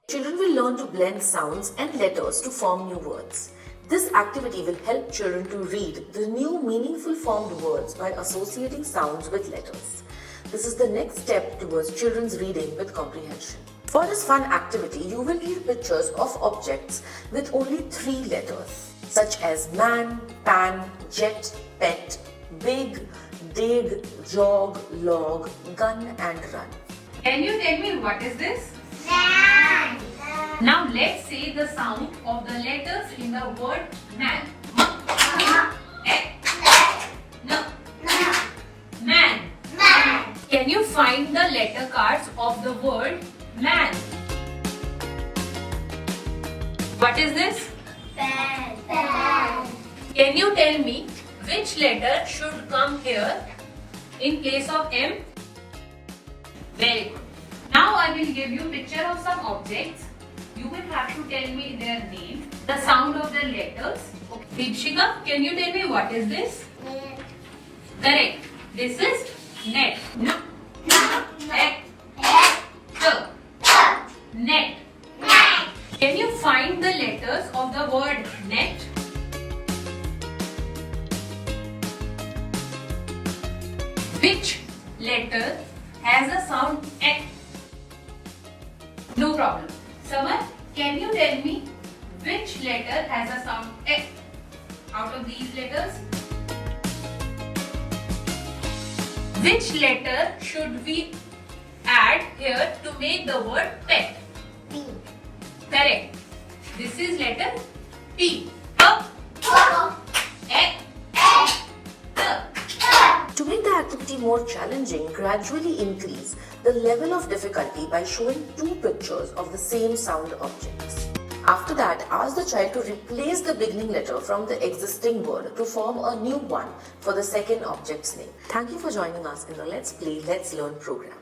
Children will learn to blend sounds and letters to form new words. This activity will help children to read the new meaningful formed words by associating sounds with letters. This is the next step towards children's reading with comprehension. For this fun activity, you will need pictures of objects with only 3 letters, such as man, pan, jet, pet, big, dig, jog, log, gun and run. Can you tell me what is this? Man. Now let's say the sound of the letters in the word man. Man. Can you find the letter cards of the word man? What is this? Pan. Can you tell me which letter should come here in place of M? Very good. Now I will give you picture of some objects. You will have to tell me their name, the sound of the letters. Okay. Deepshika, can you tell me what is this? Net. Correct. This is net. Net. Net. Can you find the letters of the word net? Which letter has a sound E? No problem. Samar, can you tell me which letter has a sound E out of these letters? Which letter should we add here to make the word pet? P. Correct. This is letter P. To make the activity more challenging, gradually increase the level of difficulty by showing 2 pictures of the same sound objects. After that, ask the child to replace the beginning letter from the existing word to form a new one for the second object's name. Thank you for joining us in the Let's Play, Let's Learn program.